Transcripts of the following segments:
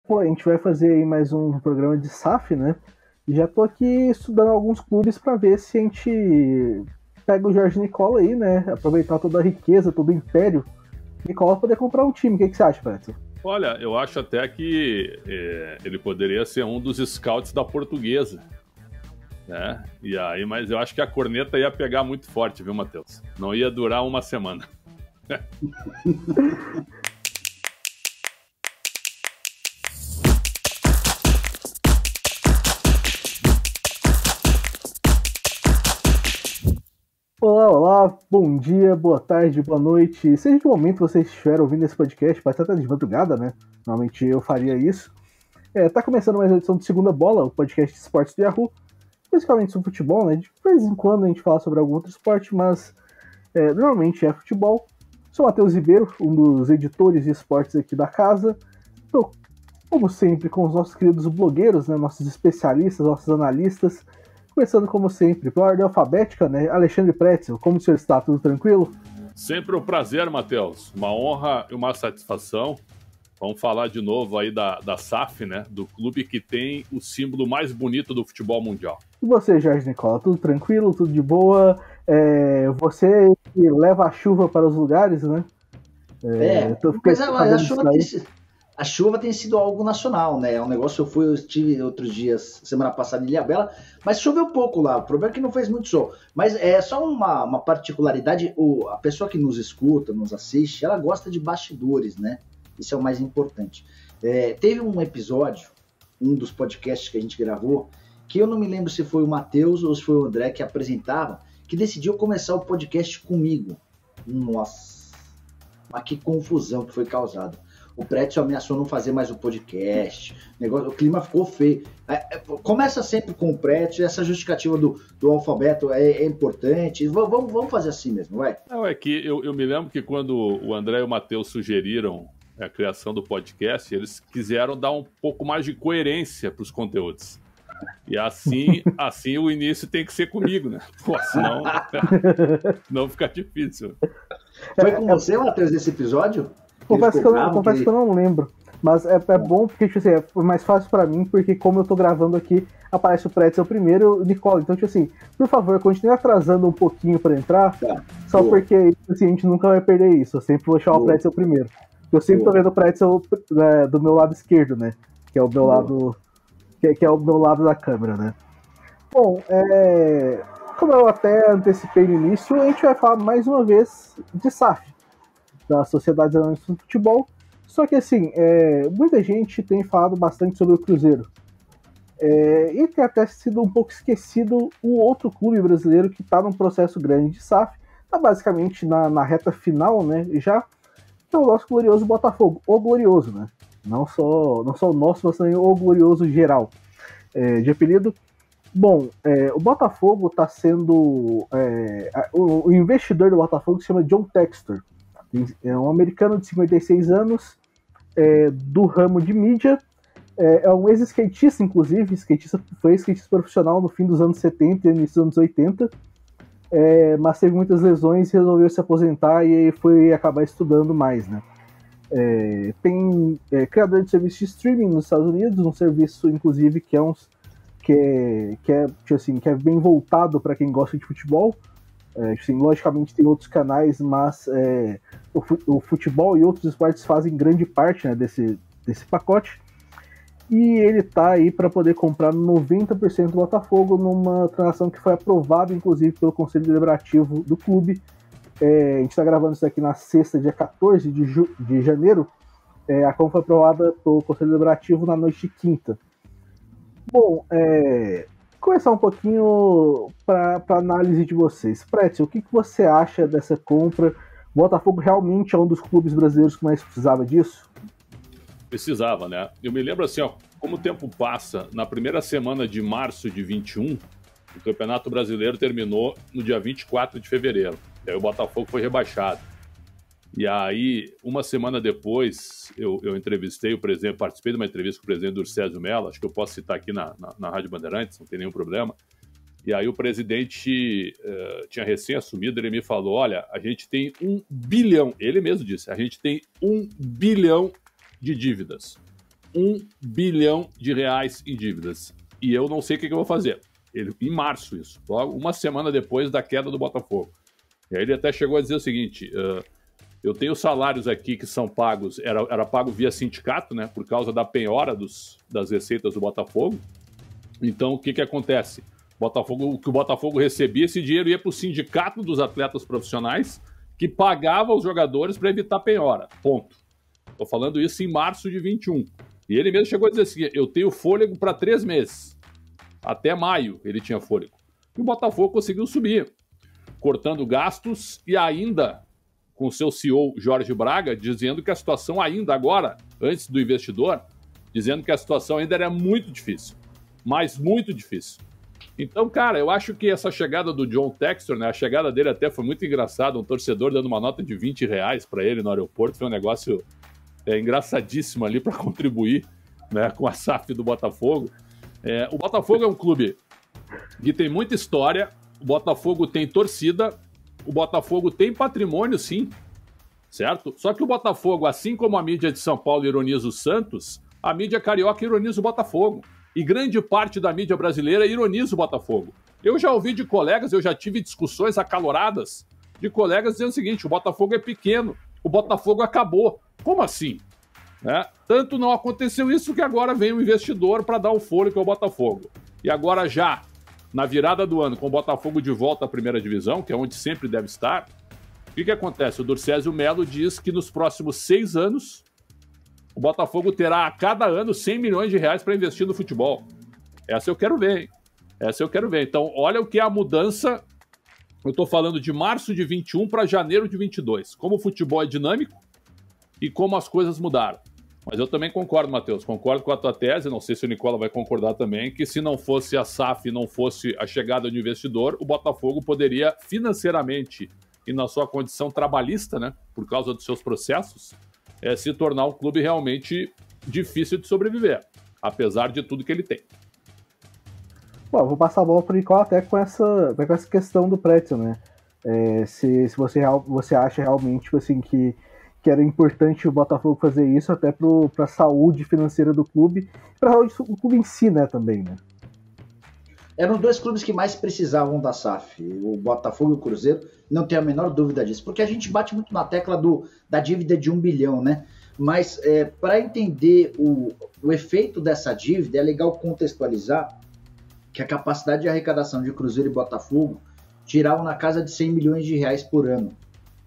Pô, a gente vai fazer aí mais um programa de SAF, né? E já tô aqui estudando alguns clubes para ver se a gente pega o Jorge Nicola aí, né? Aproveitar toda a riqueza, todo o império. Nicola poder comprar um time. O que você acha, Beto? Olha, eu acho até que ele poderia ser um dos scouts da Portuguesa, né? E aí, mas eu acho que a corneta ia pegar muito forte, viu, Matheus? Não ia durar uma semana. Olá, olá, bom dia, boa tarde, boa noite. Seja que momento vocês estiverem ouvindo esse podcast, pode ser até de madrugada, né? Normalmente eu faria isso. Tá começando mais uma edição do Segunda Bola, o podcast de esportes do Yahoo. Principalmente sobre futebol, né? De vez em quando a gente fala sobre algum outro esporte, mas normalmente é futebol. Sou Matheus Ribeiro, um dos editores de esportes aqui da casa. Estou, como sempre, com os nossos queridos blogueiros, né? Nossos especialistas, nossos analistas. Começando, como sempre, pela ordem alfabética, né? Alexandre Pretzel, como o senhor está? Tudo tranquilo? Sempre um prazer, Matheus. Uma honra e uma satisfação. Vamos falar de novo aí da SAF, né? Do clube que tem o símbolo mais bonito do futebol mundial. E você, Jorge Nicola? Tudo tranquilo? Tudo de boa? Você que leva a chuva para os lugares, né? Mas a chuva tem sido algo nacional, né? É um negócio, eu estive outros dias, semana passada em Ilhabela, mas choveu pouco lá. O problema é que não fez muito sol. Mas é só uma particularidade, a pessoa que nos escuta, nos assiste, ela gosta de bastidores, né? Isso é o mais importante. Teve um episódio, um dos podcasts que a gente gravou, que eu não me lembro se foi o Matheus ou se foi o André que apresentava, que decidiu começar o podcast comigo. Nossa, mas que confusão que foi causada. O Pretzel ameaçou não fazer mais o podcast, o clima ficou feio. Começa sempre com o Pretzel, essa justificativa do alfabeto é importante. Vamos fazer assim mesmo, vai. Não, é que eu me lembro que quando o André e o Matheus sugeriram a criação do podcast, eles quiseram dar um pouco mais de coerência para os conteúdos. E assim o início tem que ser comigo, né? Pô, senão não fica difícil. Foi com você, Matheus, nesse episódio? Confesso que eu não lembro. Mas é bom porque, tipo assim, é mais fácil pra mim, porque como eu tô gravando aqui, aparece o Pretzel primeiro, o Nicola. Então, tipo assim, por favor, continue atrasando um pouquinho pra entrar, só porque assim, a gente nunca vai perder isso. Eu sempre vou chamar o Pretzel primeiro. Eu sempre tô vendo o Pretzel do meu lado esquerdo, né? Que é o meu lado. Que é o meu lado da câmera, né? Bom, como eu até antecipei no início, a gente vai falar mais uma vez de SAF, da Sociedade Anônima do Futebol. Só que assim, muita gente tem falado bastante sobre o Cruzeiro. E tem até sido um pouco esquecido o outro clube brasileiro que está num processo grande de SAF, está basicamente na reta final, né? Já que é o nosso glorioso Botafogo, o glorioso, né? Não só o nosso, mas também o glorioso geral de apelido. Bom, o Botafogo está sendo. O investidor do Botafogo se chama John Textor. É um americano de 56 anos, do ramo de mídia. É um ex-skatista, inclusive. Foi skatista profissional no fim dos anos 70 e início dos anos 80. Mas teve muitas lesões e resolveu se aposentar e foi acabar estudando mais, né? Tem criador de serviço de streaming nos Estados Unidos, um serviço, inclusive, que é bem voltado para quem gosta de futebol. Assim, logicamente tem outros canais, mas o futebol e outros esportes fazem grande parte, né, desse pacote. E ele tá aí para poder comprar 90% do Botafogo numa transação que foi aprovada, inclusive, pelo Conselho Deliberativo do clube. A gente está gravando isso aqui na sexta, dia 14 de janeiro. A compra foi aprovada pelo Conselho Deliberativo na noite de quinta. Bom, começar um pouquinho para análise de vocês. Pretzel, o que você acha dessa compra? O Botafogo realmente é um dos clubes brasileiros que mais precisava disso? Precisava, né? Eu me lembro assim, ó, como o tempo passa, na primeira semana de março de 21, o Campeonato Brasileiro terminou no dia 24 de fevereiro. E aí o Botafogo foi rebaixado. E aí, uma semana depois, eu entrevistei o presidente, participei de uma entrevista com o presidente do Césio Mello, acho que eu posso citar aqui na Rádio Bandeirantes, não tem nenhum problema. E aí o presidente tinha recém-assumido, ele me falou, olha, a gente tem 1 bilhão, ele mesmo disse, a gente tem 1 bilhão de dívidas. R$1 bilhão em dívidas. E eu não sei o que eu vou fazer. Em março, isso. Logo, uma semana depois da queda do Botafogo. E aí ele até chegou a dizer o seguinte... eu tenho salários aqui que são pagos... Era pago via sindicato, né? Por causa da penhora das receitas do Botafogo. Então, o que acontece? O que o Botafogo recebia, esse dinheiro ia para o sindicato dos atletas profissionais, que pagava os jogadores para evitar penhora. Ponto. Estou falando isso em março de 21. E ele mesmo chegou a dizer assim, eu tenho fôlego para 3 meses. Até maio ele tinha fôlego. E o Botafogo conseguiu subir, cortando gastos e ainda com seu CEO Jorge Braga, dizendo que a situação ainda agora, antes do investidor, dizendo que a situação ainda era muito difícil. Mas muito difícil. Então, cara, eu acho que essa chegada do John Textor, né, a chegada dele até foi muito engraçada, um torcedor dando uma nota de R$20 para ele no aeroporto, foi um negócio engraçadíssimo ali para contribuir, né, com a SAF do Botafogo. O Botafogo é um clube que tem muita história, o Botafogo tem torcida, o Botafogo tem patrimônio, sim, certo? Só que o Botafogo, assim como a mídia de São Paulo ironiza o Santos, a mídia carioca ironiza o Botafogo. E grande parte da mídia brasileira ironiza o Botafogo. Eu já ouvi de colegas, eu já tive discussões acaloradas de colegas dizendo o seguinte, o Botafogo é pequeno, o Botafogo acabou. Como assim? Tanto não aconteceu isso que agora vem um investidor para dar um fôlego ao Botafogo. E agora já, na virada do ano, com o Botafogo de volta à primeira divisão, que é onde sempre deve estar, o que acontece? O Durcésio Melo diz que nos próximos 6 anos, o Botafogo terá a cada ano R$100 milhões para investir no futebol. Essa eu quero ver, hein? Essa eu quero ver. Então, olha o que é a mudança. Eu estou falando de março de 21 para janeiro de 22. Como o futebol é dinâmico e como as coisas mudaram. Mas eu também concordo, Matheus. Concordo com a tua tese. Não sei se o Nicola vai concordar também. Que se não fosse a SAF, não fosse a chegada do investidor, o Botafogo poderia financeiramente e na sua condição trabalhista, né? Por causa dos seus processos, se tornar um clube realmente difícil de sobreviver, apesar de tudo que ele tem. Bom, eu vou passar a bola para o Nicola até com essa questão do Pretzel, né? Se você acha realmente tipo assim, que era importante o Botafogo fazer isso até para a saúde financeira do clube, para a saúde do clube em si, né, também, né? Eram 2 clubes que mais precisavam da SAF, o Botafogo e o Cruzeiro, não tenho a menor dúvida disso, porque a gente bate muito na tecla da dívida de 1 bilhão, né? Mas para entender o efeito dessa dívida, é legal contextualizar que a capacidade de arrecadação de Cruzeiro e Botafogo giravam na casa de R$100 milhões por ano.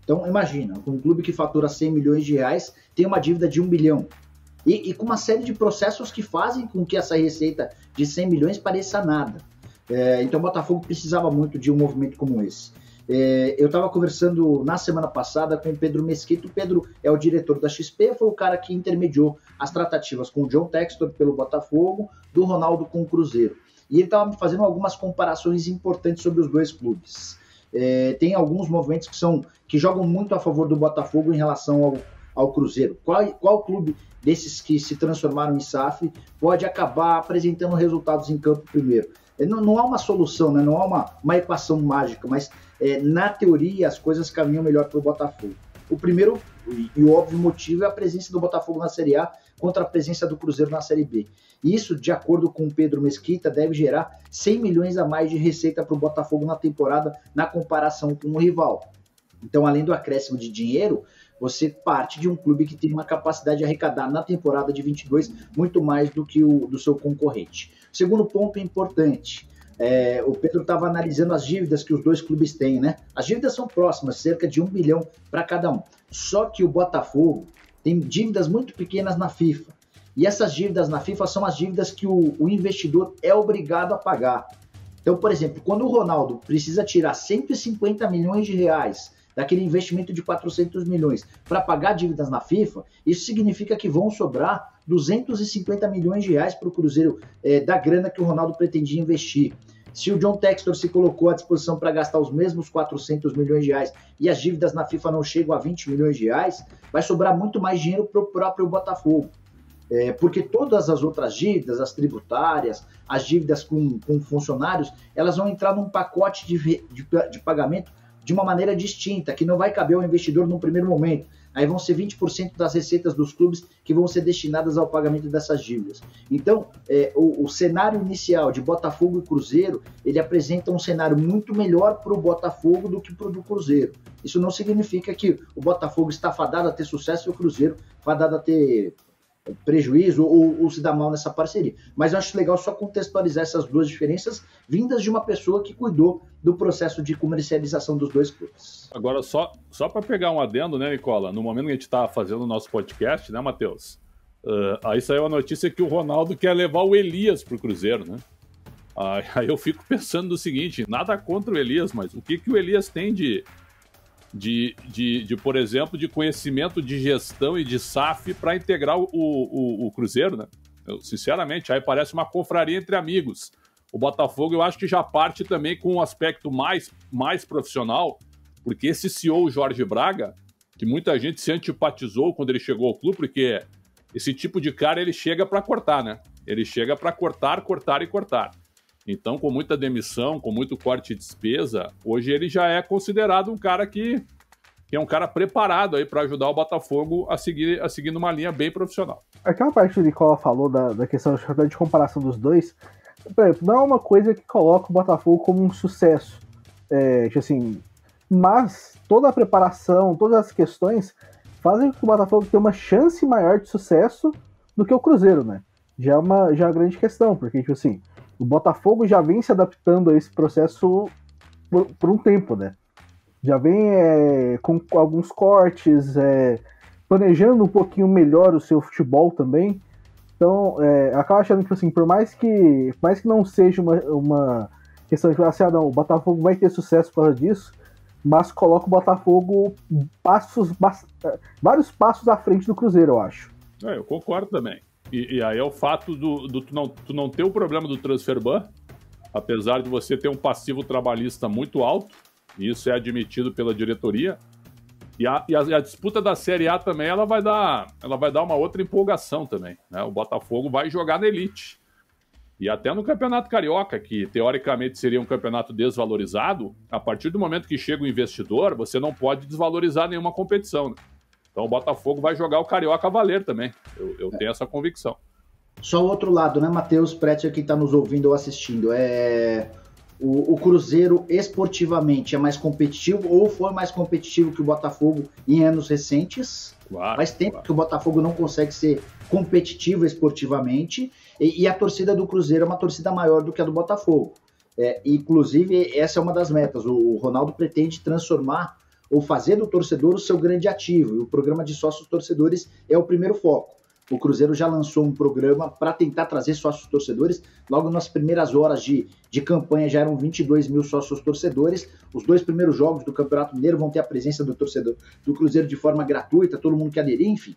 Então imagina, um clube que fatura R$100 milhões tem uma dívida de 1 bilhão. E com uma série de processos que fazem com que essa receita de 100 milhões pareça nada. Então o Botafogo precisava muito de um movimento como esse. Eu estava conversando na semana passada com o Pedro Mesquita. O Pedro é o diretor da XP, foi o cara que intermediou as tratativas com o John Textor pelo Botafogo, do Ronaldo com o Cruzeiro. E ele estava fazendo algumas comparações importantes sobre os 2 clubes. Tem alguns movimentos que jogam muito a favor do Botafogo em relação ao Cruzeiro. Qual clube desses que se transformaram em SAF pode acabar apresentando resultados em campo primeiro? Não há uma solução, né? Não há uma equação mágica, mas na teoria as coisas caminham melhor para o Botafogo. O primeiro e o óbvio motivo é a presença do Botafogo na Série A contra a presença do Cruzeiro na Série B. Isso, de acordo com o Pedro Mesquita, deve gerar 100 milhões a mais de receita para o Botafogo na temporada na comparação com o rival. Então, além do acréscimo de dinheiro, você parte de um clube que tem uma capacidade de arrecadar na temporada de 22 muito mais do que o do seu concorrente. Segundo ponto importante, o Pedro estava analisando as dívidas que os 2 clubes têm, né? As dívidas são próximas, cerca de 1 bilhão para cada um. Só que o Botafogo tem dívidas muito pequenas na FIFA. E essas dívidas na FIFA são as dívidas que o investidor é obrigado a pagar. Então, por exemplo, quando o Ronaldo precisa tirar 150 milhões de reais daquele investimento de 400 milhões para pagar dívidas na FIFA, isso significa que vão sobrar 250 milhões de reais para o Cruzeiro da grana que o Ronaldo pretendia investir. Se o John Textor se colocou à disposição para gastar os mesmos 400 milhões de reais e as dívidas na FIFA não chegam a 20 milhões de reais, vai sobrar muito mais dinheiro para o próprio Botafogo. Porque todas as outras dívidas, as tributárias, as dívidas com funcionários, elas vão entrar num pacote de pagamento de uma maneira distinta, que não vai caber ao investidor num primeiro momento. aí vão ser 20% das receitas dos clubes que vão ser destinadas ao pagamento dessas dívidas. Então, o cenário inicial de Botafogo e Cruzeiro, ele apresenta um cenário muito melhor para o Botafogo do que para o do Cruzeiro. Isso não significa que o Botafogo está fadado a ter sucesso e o Cruzeiro fadado a ter prejuízo ou se dar mal nessa parceria. Mas eu acho legal só contextualizar essas duas diferenças vindas de uma pessoa que cuidou do processo de comercialização dos dois clubes. Agora, só para pegar um adendo, né, Nicola? No momento que a gente estava fazendo o nosso podcast, né, Matheus? Aí saiu a notícia que o Ronaldo quer levar o Elias pro Cruzeiro, né? Aí eu fico pensando no seguinte, nada contra o Elias, mas o que o Elias tem de, por exemplo, de conhecimento de gestão e de SAF para integrar o Cruzeiro, né? Sinceramente, aí parece uma confraria entre amigos. O Botafogo, eu acho que já parte também com um aspecto mais profissional, porque esse CEO, Jorge Braga, que muita gente se antipatizou quando ele chegou ao clube, porque esse tipo de cara, ele chega para cortar, né? Ele chega para cortar e cortar. Então, com muita demissão, com muito corte de despesa, hoje ele já é considerado um cara que é um cara preparado aí para ajudar o Botafogo a seguir numa linha bem profissional. Aquela parte que o Nicola falou da questão de comparação dos dois, por exemplo, não é uma coisa que coloca o Botafogo como um sucesso. Assim, mas toda a preparação, todas as questões fazem com que o Botafogo tenha uma chance maior de sucesso do que o Cruzeiro, né? Já é uma grande questão, porque, tipo assim, o Botafogo já vem se adaptando a esse processo por um tempo, né? Já vem com alguns cortes, planejando um pouquinho melhor o seu futebol também. Então, acaba achando que, assim, por mais que não seja uma questão de assim, não, o Botafogo vai ter sucesso por causa disso, mas coloca o Botafogo vários passos à frente do Cruzeiro, eu acho. Eu concordo também. E aí é o fato tu não ter o problema do transfer ban, apesar de você ter um passivo trabalhista muito alto, e isso é admitido pela diretoria. E a disputa da Série A também, ela vai dar uma outra empolgação também, né? O Botafogo vai jogar na elite. E até no Campeonato Carioca, que teoricamente seria um campeonato desvalorizado, a partir do momento que chega o investidor, você não pode desvalorizar nenhuma competição, né? Então o Botafogo vai jogar o Carioca a valer também. Eu tenho essa convicção. Só o outro lado, né, Matheus Pretzel, que está nos ouvindo ou assistindo, o Cruzeiro esportivamente é mais competitivo ou foi mais competitivo que o Botafogo em anos recentes? Claro, faz tempo que o Botafogo não consegue ser competitivo esportivamente e a torcida do Cruzeiro é uma torcida maior do que a do Botafogo. Inclusive, essa é uma das metas. O Ronaldo pretende transformar ou fazer do torcedor o seu grande ativo, e o programa de sócios torcedores é o primeiro foco. O Cruzeiro já lançou um programa para tentar trazer sócios torcedores. Logo nas primeiras horas de campanha já eram 22 mil sócios torcedores. Os 2 primeiros jogos do Campeonato Mineiro vão ter a presença do torcedor do Cruzeiro de forma gratuita, todo mundo que aderir, enfim.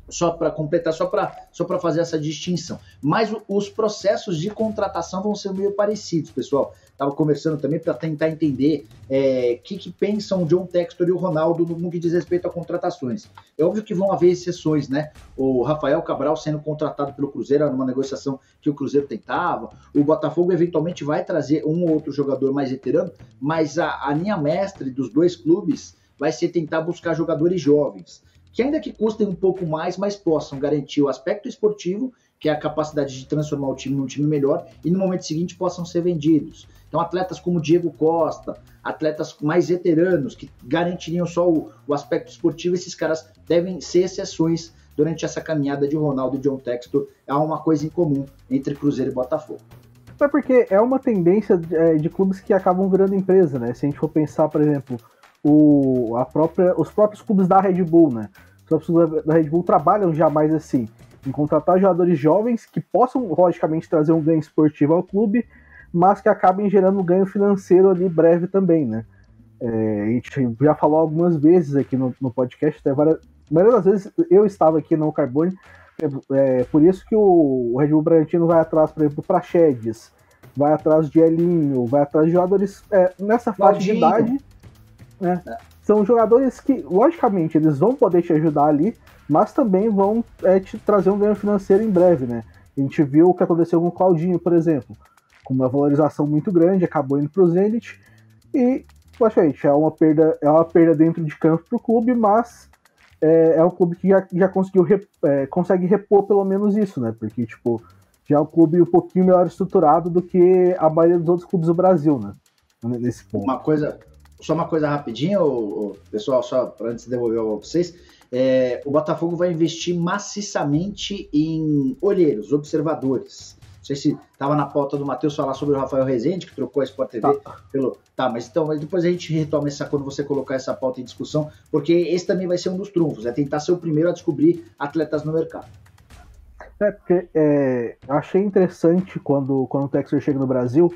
Só para completar, só para fazer essa distinção. Mas os processos de contratação vão ser meio parecidos, pessoal. Estava conversando também para tentar entender o que pensam o John Textor e o Ronaldo no que diz respeito a contratações. É óbvio que vão haver exceções, né? O Rafael Cabral sendo contratado pelo Cruzeiro era numa negociação que o Cruzeiro tentava. O Botafogo eventualmente vai trazer um ou outro jogador mais veterano, mas a linha mestre dos dois clubes vai ser tentar buscar jogadores jovens, que ainda que custem um pouco mais, mas possam garantir o aspecto esportivo, que é a capacidade de transformar o time num time melhor, e no momento seguinte possam ser vendidos. Então atletas como Diego Costa, atletas mais veteranos, que garantiriam só o aspecto esportivo, esses caras devem ser exceções durante essa caminhada de Ronaldo e John Textor. Há uma coisa em comum entre Cruzeiro e Botafogo. É porque é uma tendência de clubes que acabam virando empresa, né? Se a gente for pensar, por exemplo, os próprios clubes da Red Bull, né? Os próprios clubes da Red Bull trabalham já mais assim, em contratar jogadores jovens que possam, logicamente, trazer um ganho esportivo ao clube, mas que acabem gerando um ganho financeiro ali breve também, né? A gente já falou algumas vezes aqui no podcast, até a maioria das vezes eu estava aqui no Carbone, por isso que o Red Bull Bragantino vai atrás, por exemplo, do Praxedes, vai atrás de Elinho, vai atrás de jogadores nessa faixa de idade, né? São jogadores que, logicamente, eles vão poder te ajudar ali, mas também vão te trazer um ganho financeiro em breve, né? A gente viu o que aconteceu com o Claudinho, por exemplo, com uma valorização muito grande, acabou indo para o Zenit, e, logicamente, é uma perda dentro de campo para o clube, mas é um clube que já consegue repor pelo menos isso, né? Porque, tipo, já é um clube um pouquinho melhor estruturado do que a maioria dos outros clubes do Brasil, né? Nesse ponto. Só uma coisa rapidinho, pessoal, só antes de devolver a vocês. O Botafogo vai investir maciçamente em olheiros, observadores. Não sei se estava na pauta do Matheus falar sobre o Rafael Rezende, que trocou a Sport TV pelo... Tá, mas depois a gente retoma quando você colocar essa pauta em discussão, porque esse também vai ser um dos trunfos, é tentar ser o primeiro a descobrir atletas no mercado. Porque eu achei interessante quando o Textor chega no Brasil,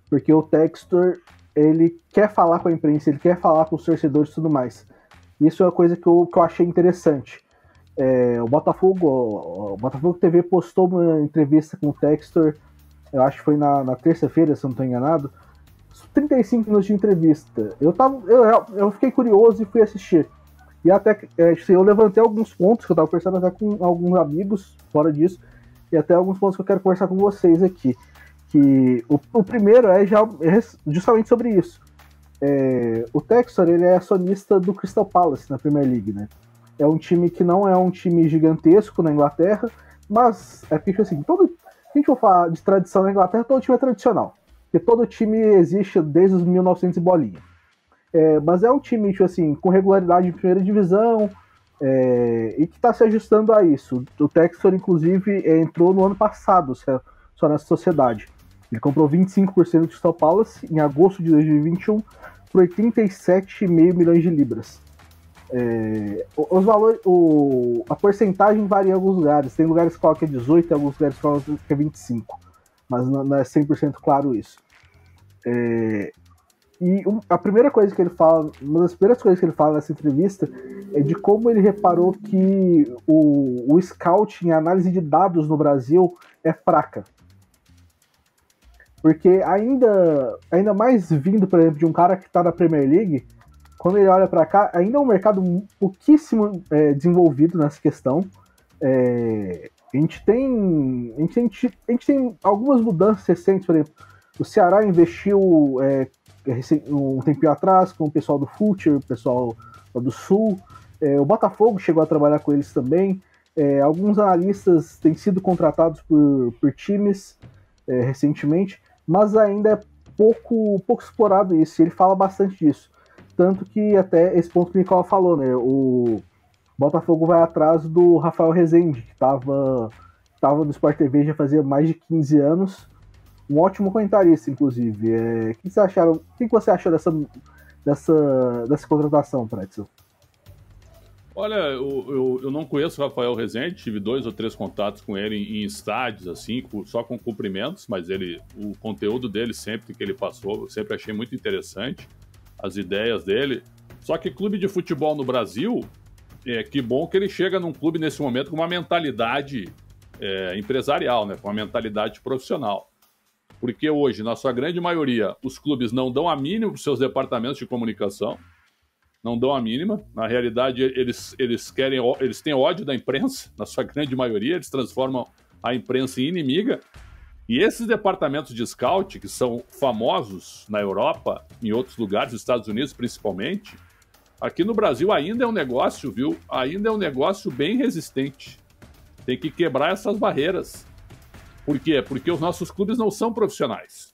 porque o Textor, ele quer falar com a imprensa, ele quer falar com os torcedores e tudo mais. Isso é uma coisa que eu achei interessante. O Botafogo TV postou uma entrevista com o Textor, eu acho que foi na terça-feira, se eu não estou enganado, 35 minutos de entrevista. Eu fiquei curioso e fui assistir. E até eu levantei alguns pontos que eu estava conversando até com alguns amigos fora disso, e até alguns pontos que eu quero conversar com vocês aqui. Que o primeiro é justamente sobre isso. O Textor, ele é acionista do Crystal Palace na Premier League, né? É um time que não é um time gigantesco na Inglaterra, mas é porque assim, se a gente for falar de tradição na Inglaterra, todo time é tradicional. Porque todo time existe desde os 1900 e bolinha. Mas é um time, tipo assim, com regularidade em primeira divisão, e que está se ajustando a isso. O Textor, inclusive, entrou no ano passado, só nessa sociedade. Ele comprou 25% do Crystal Palace em agosto de 2021 por 87,5 milhões de libras. Os valores, a porcentagem varia em alguns lugares. Tem lugares que falam que é 18, tem alguns lugares que falam que é 25. Mas não é 100% claro isso. E a primeira coisa que ele fala, uma das primeiras coisas que ele fala nessa entrevista é de como ele reparou que o scouting, a análise de dados no Brasil é fraca. Porque ainda mais vindo, por exemplo, de um cara que está na Premier League, quando ele olha para cá, ainda é um mercado pouquíssimo desenvolvido nessa questão. A gente tem algumas mudanças recentes, por exemplo, o Ceará investiu um tempinho atrás com o pessoal do Future, o pessoal do Sul, o Botafogo chegou a trabalhar com eles também, alguns analistas têm sido contratados por times recentemente, mas ainda é pouco explorado isso, ele fala bastante disso. Tanto que até esse ponto que o Nicola falou, né? O Botafogo vai atrás do Rafael Rezende, que estava no Sport TV já fazia mais de 15 anos. Um ótimo comentarista, inclusive. O que você achou dessa contratação, Pretzel? Olha, eu não conheço o Rafael Rezende, tive 2 ou 3 contatos com ele em estádios, assim, só com cumprimentos, mas o conteúdo dele sempre que ele passou, eu sempre achei muito interessante, as ideias dele. Só que clube de futebol no Brasil, que bom que ele chega num clube nesse momento com uma mentalidade empresarial, né, com uma mentalidade profissional. Porque hoje, na sua grande maioria, os clubes não dão a mínima para os seus departamentos de comunicação, não dão a mínima. Na realidade, eles têm ódio da imprensa, na sua grande maioria, eles transformam a imprensa em inimiga. E esses departamentos de scout, que são famosos na Europa, em outros lugares, nos Estados Unidos principalmente, aqui no Brasil ainda é um negócio, viu? Ainda é um negócio bem resistente. Tem que quebrar essas barreiras. Por quê? Porque os nossos clubes não são profissionais.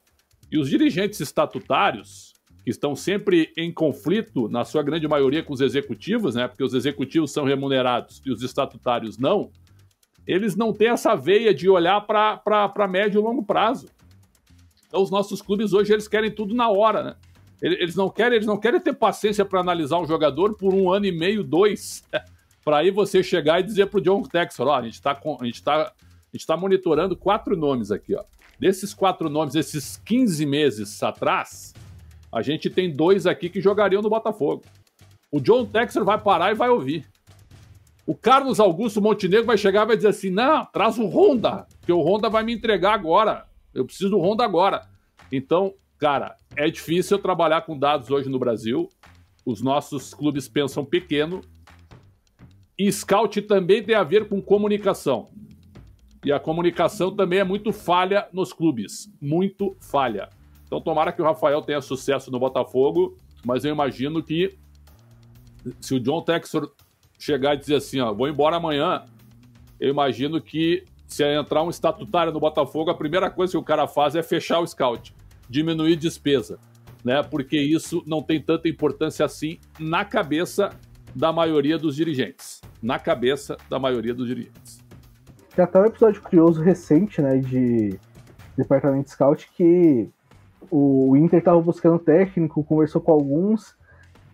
E os dirigentes estatutários, que estão sempre em conflito, na sua grande maioria, com os executivos, né? Porque os executivos são remunerados e os estatutários não, eles não têm essa veia de olhar para médio e longo prazo. Então, os nossos clubes hoje, eles querem tudo na hora, né? Eles não querem ter paciência para analisar um jogador por 1 ano e meio, 2, para aí você chegar e dizer para o John Textor, a gente está monitorando 4 nomes aqui, ó. Desses 4 nomes, esses 15 meses atrás, a gente tem 2 aqui que jogariam no Botafogo. O John Textor vai parar e vai ouvir. O Carlos Augusto Montenegro vai chegar e vai dizer assim, não, traz o Honda, porque o Honda vai me entregar agora. Eu preciso do Honda agora. Então, cara, é difícil trabalhar com dados hoje no Brasil. Os nossos clubes pensam pequeno. E scout também tem a ver com comunicação. E a comunicação também é muito falha nos clubes. Muito falha. Então, tomara que o Rafael tenha sucesso no Botafogo, mas eu imagino que se o John Textor chegar e dizer assim, ó, vou embora amanhã, eu imagino que se entrar um estatutário no Botafogo, a primeira coisa que o cara faz é fechar o scout, diminuir despesa, né? Porque isso não tem tanta importância assim na cabeça da maioria dos dirigentes. Na cabeça da maioria dos dirigentes. Tem até um episódio curioso recente, né, de departamento scout, que o Inter estava buscando técnico, conversou com alguns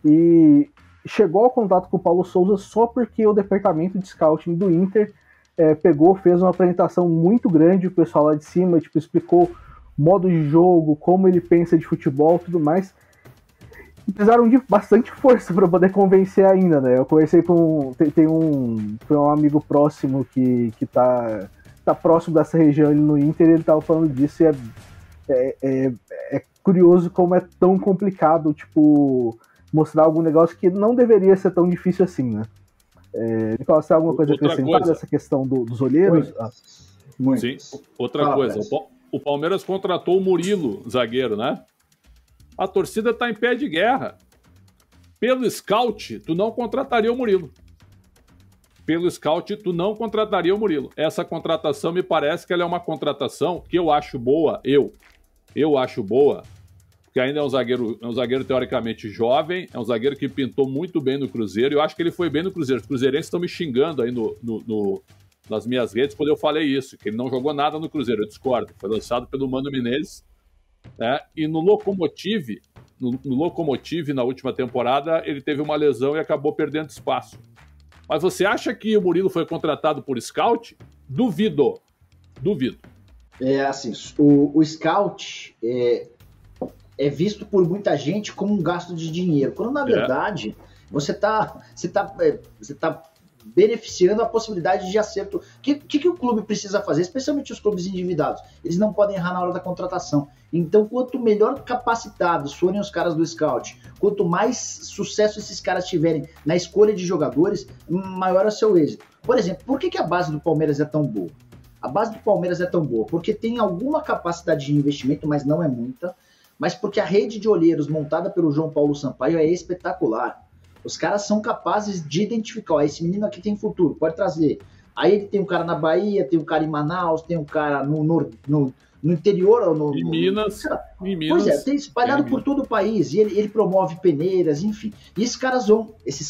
e chegou ao contato com o Paulo Souza só porque o departamento de scouting do Inter pegou, fez uma apresentação muito grande, o pessoal lá de cima tipo, explicou modo de jogo, como ele pensa de futebol, tudo mais. E precisaram de bastante força para poder convencer ainda, né? Eu conversei com tem um amigo próximo que tá próximo dessa região ali no Inter, e ele tava falando disso, e é curioso como é tão complicado, tipo, mostrar algum negócio que não deveria ser tão difícil assim, né? Nicolas, tem alguma coisa a acrescentar dessa questão dos olheiros? Muito. Sim, outra coisa, o Palmeiras contratou o Murilo, zagueiro, né? A torcida tá em pé de guerra. Pelo scout, tu não contrataria o Murilo. Pelo scout, tu não contrataria o Murilo. Essa contratação me parece que ela é uma contratação que eu acho boa, eu acho boa, porque ainda é um zagueiro teoricamente jovem, é um zagueiro que pintou muito bem no Cruzeiro, e eu acho que ele foi bem no Cruzeiro. Os cruzeirenses estão me xingando aí nas minhas redes quando eu falei isso, que ele não jogou nada no Cruzeiro, eu discordo. Foi lançado pelo Mano Menezes, né? E no Lokomotiv, na última temporada, ele teve uma lesão e acabou perdendo espaço. Mas você acha que o Murilo foi contratado por scout? Duvido. Assim, o scout é visto por muita gente como um gasto de dinheiro, quando na verdade você tá beneficiando a possibilidade de acerto. O que o clube precisa fazer, especialmente os clubes endividados? Eles não podem errar na hora da contratação. Então, quanto melhor capacitados forem os caras do scout, quanto mais sucesso esses caras tiverem na escolha de jogadores, maior é o seu êxito. Por exemplo, por que a base do Palmeiras é tão boa? A base do Palmeiras é tão boa porque tem alguma capacidade de investimento, mas não é muita, mas porque a rede de olheiros montada pelo João Paulo Sampaio é espetacular. Os caras são capazes de identificar, ó, esse menino aqui tem futuro, pode trazer. Aí ele tem um cara na Bahia, tem um cara em Manaus, tem um cara no interior. Em Minas. Pois é, tem espalhado por todo o país, e ele promove peneiras, enfim. E esses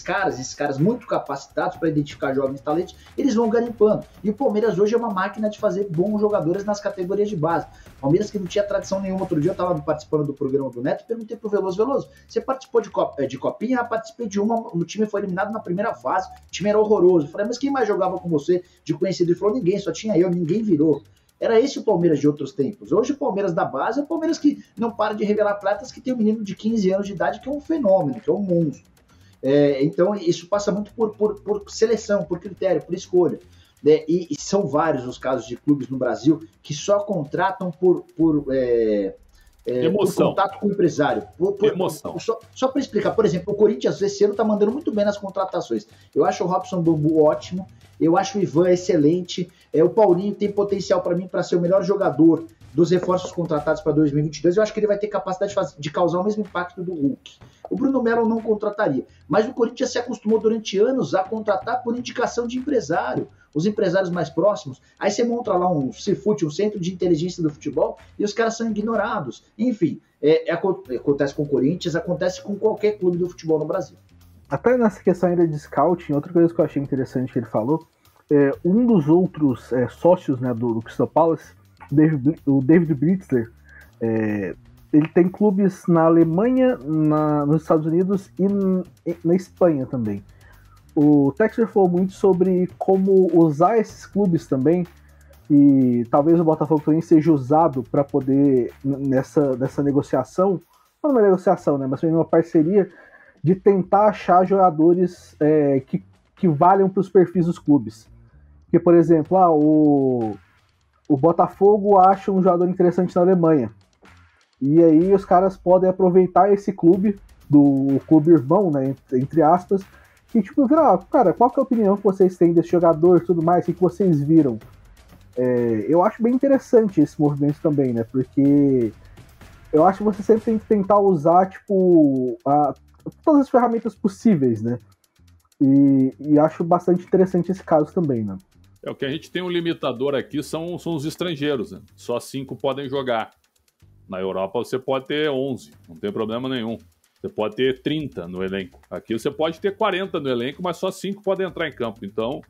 caras muito capacitados para identificar jovens talentos, eles vão garimpando. E o Palmeiras hoje é uma máquina de fazer bons jogadores nas categorias de base. Palmeiras que não tinha tradição nenhuma. Outro dia eu estava participando do programa do Neto, perguntei pro Veloso, você participou de copinha? Eu participei de uma, o time foi eliminado na primeira fase, o time era horroroso. Eu falei, mas quem mais jogava com você de conhecido? Ele falou, ninguém, só tinha eu, ninguém virou. Era esse o Palmeiras de outros tempos. Hoje o Palmeiras da base é o Palmeiras que não para de revelar atletas, que tem um menino de 15 anos de idade que é um fenômeno, que é um monstro. Então isso passa muito por seleção, por critério, por escolha. E são vários os casos de clubes no Brasil que só contratam por contato com o empresário. Emoção. Só para explicar, por exemplo, o Corinthians esse ano está mandando muito bem nas contratações. Eu acho o Robson Bambu ótimo, eu acho o Ivan excelente, o Paulinho tem potencial para mim para ser o melhor jogador dos reforços contratados para 2022. Eu acho que ele vai ter capacidade de causar o mesmo impacto do Hulk. O Bruno Melo não contrataria, mas o Corinthians se acostumou durante anos a contratar por indicação de empresário, os empresários mais próximos. Aí você monta lá um Cifute, um centro de inteligência do futebol, e os caras são ignorados. Enfim, acontece com o Corinthians, acontece com qualquer clube do futebol no Brasil. Até nessa questão ainda de scouting, outra coisa que eu achei interessante que ele falou, um dos outros sócios, né, do Crystal Palace, o David Blitzler, ele tem clubes na Alemanha, nos Estados Unidos e na Espanha também. O Texter falou muito sobre como usar esses clubes também, e talvez o Botafogo também seja usado para poder, nessa negociação, não uma negociação, né, mas também uma parceria, de tentar achar jogadores que valham para os perfis dos clubes. Porque, por exemplo, o Botafogo acha um jogador interessante na Alemanha. E aí os caras podem aproveitar esse clube, do clube irmão, né, entre aspas, e tipo, virar, cara, qual que é a opinião que vocês têm desse jogador e tudo mais, o que vocês viram? Eu acho bem interessante esse movimento também, né, porque eu acho que você sempre tem que tentar usar, tipo, todas as ferramentas possíveis, né? E acho bastante interessante esse caso também, né? O que a gente tem um limitador aqui são os estrangeiros, né? Só 5 podem jogar. Na Europa você pode ter 11, não tem problema nenhum. Você pode ter 30 no elenco. Aqui você pode ter 40 no elenco, mas só 5 podem entrar em campo. Então,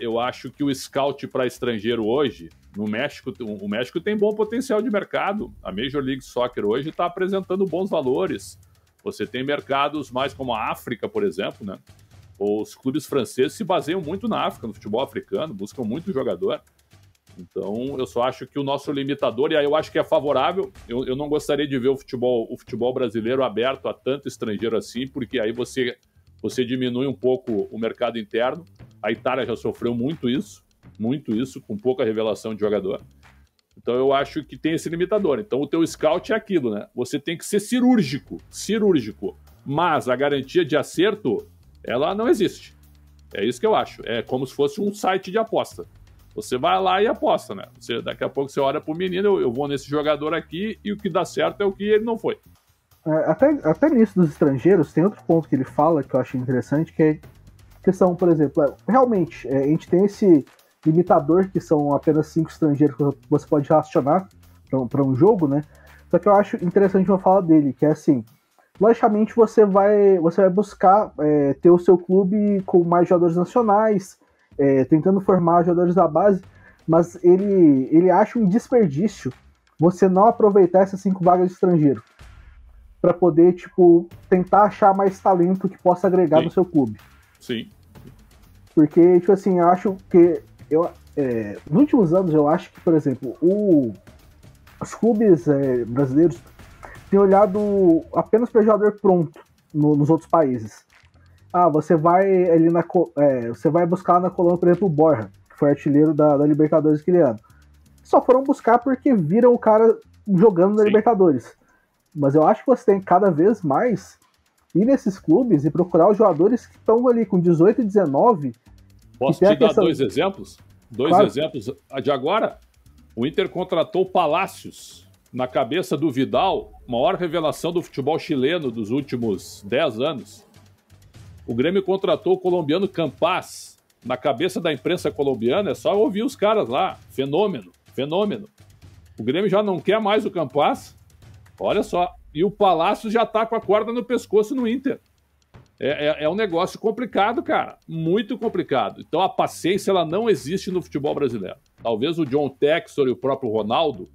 eu acho que o scout para estrangeiro hoje, no México, o México tem bom potencial de mercado. A Major League Soccer hoje está apresentando bons valores. Você tem mercados mais como a África, por exemplo, né? Os clubes franceses se baseiam muito na África, no futebol africano, buscam muito jogador. Então, eu só acho que o nosso limitador, e aí eu acho que é favorável, eu não gostaria de ver o futebol brasileiro aberto a tanto estrangeiro assim, porque aí você diminui um pouco o mercado interno. A Itália já sofreu muito isso, com pouca revelação de jogador. Então, eu acho que tem esse limitador. Então, o teu scout é aquilo, né? Você tem que ser cirúrgico, mas a garantia de acerto, ela não existe. É isso que eu acho. É como se fosse um site de aposta. Você vai lá e aposta, né? Daqui a pouco você olha pro menino, eu vou nesse jogador aqui e o que dá certo é o que ele não foi. Até nisso dos estrangeiros, tem outro ponto que ele fala que eu acho interessante, que é questão, por exemplo, realmente, a gente tem esse limitador que são apenas 5 estrangeiros que você pode relacionar para um jogo, né? Só que eu acho interessante uma fala dele, que é assim, logicamente você vai buscar ter o seu clube com mais jogadores nacionais, tentando formar jogadores da base, mas ele acha um desperdício você não aproveitar essas 5 vagas de estrangeiro para poder, tipo, tentar achar mais talento que possa agregar no seu clube. Sim. Porque, tipo assim, eu acho que nos últimos anos eu acho que, por exemplo, os clubes brasileiros têm olhado apenas para jogador pronto nos outros países. Você vai ali você vai buscar na Colômbia, por exemplo, o Borja, que foi artilheiro da Libertadores aquele ano. Só foram buscar porque viram o cara jogando na Libertadores. Mas eu acho que você tem cada vez mais ir nesses clubes e procurar os jogadores que estão ali com 18 e 19. Posso te dar 2 exemplos? Exemplos de agora. O Inter contratou o Palácios na cabeça do Vidal, maior revelação do futebol chileno dos últimos 10 anos. O Grêmio contratou o colombiano Campas na cabeça da imprensa colombiana, é só ouvir os caras lá. Fenômeno. O Grêmio já não quer mais o Campas, olha só, e o Palácio já tá com a corda no pescoço no Inter. É um negócio complicado, cara, muito complicado. Então a paciência, ela não existe no futebol brasileiro. Talvez o John Textor e o próprio Ronaldo,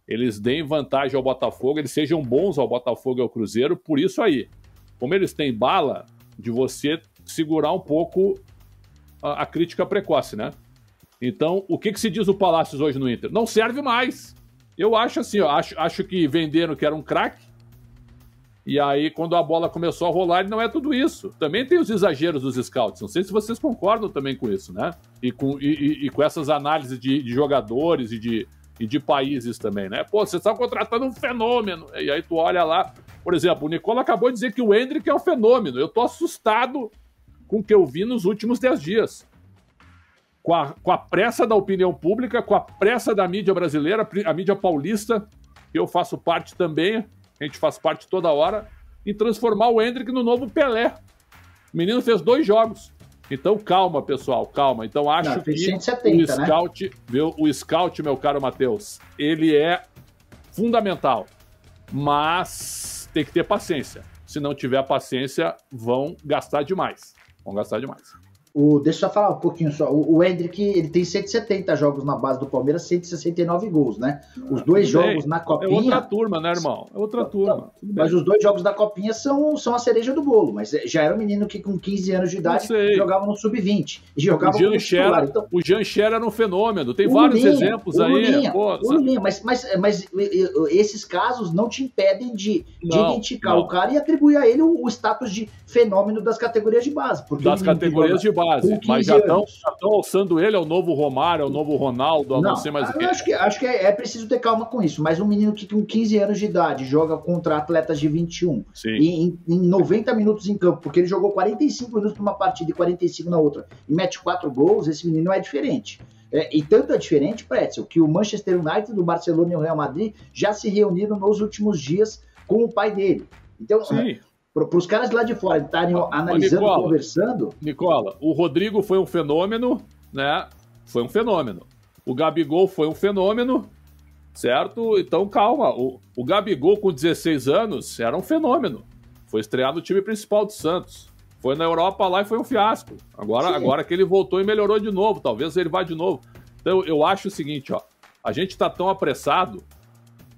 eles deem vantagem ao Botafogo, eles sejam bons ao Botafogo e ao Cruzeiro, por isso aí. Como eles têm bala, de você segurar um pouco a crítica precoce, né? Então, o que se diz o Palácios hoje no Inter? Não serve mais. Eu acho assim, acho que venderam que era um craque, e aí quando a bola começou a rolar, ele não é tudo isso. Também tem os exageros dos scouts, não sei se vocês concordam também com isso, né? E com essas análises de jogadores e de países também, né? Pô, vocês estão contratando um fenômeno, e aí tu olha lá. Por exemplo, o Nicola acabou de dizer que o Endrick é um fenômeno. Eu tô assustado com o que eu vi nos últimos 10 dias. Com a pressa da opinião pública, com a pressa da mídia brasileira, a mídia paulista, que eu faço parte também, a gente faz parte toda hora, em transformar o Endrick no novo Pelé. O menino fez 2 jogos. Então, calma, pessoal, calma. Então, acho que 170, o scout, meu caro Matheus, ele é fundamental. Mas tem que ter paciência. Se não tiver paciência, vão gastar demais. Deixa eu só falar um pouquinho só. O Endrick, ele tem 170 jogos na base do Palmeiras, 169 gols, né? Os 2 jogos na Copinha... É outra turma, né, irmão? É outra turma. Mas os 2 jogos da Copinha são a cereja do bolo. Mas já era um menino que com 15 anos de idade jogava no Sub-20. E jogava como titular. Então, o Jean Scher era um fenômeno. Tem vários exemplos aí. Mas esses casos não te impedem de identificar o cara e atribuir a ele o status de fenômeno das categorias de base. Das categorias de base. Mas já estão alçando ele, é o novo Romário, é o novo Ronaldo, não sei mais o que. Acho que é preciso ter calma com isso, mas um menino que com 15 anos de idade joga contra atletas de 21 e em 90 minutos em campo, porque ele jogou 45 minutos numa partida e 45 na outra, e mete 4 gols, esse menino é diferente. E tanto é diferente, Pretzel, que o Manchester United, o Barcelona e o Real Madrid já se reuniram nos últimos dias com o pai dele. Então, Para os caras lá de fora estarem analisando, Nicola, conversando... Nicola, o Rodrigo foi um fenômeno, né? Foi um fenômeno. O Gabigol foi um fenômeno, certo? Então, calma. O Gabigol, com 16 anos, era um fenômeno. Foi estrear no time principal do Santos. Foi na Europa lá e foi um fiasco. Agora que ele voltou e melhorou de novo. Talvez ele vá de novo. Então, eu acho o seguinte, ó. A gente está tão apressado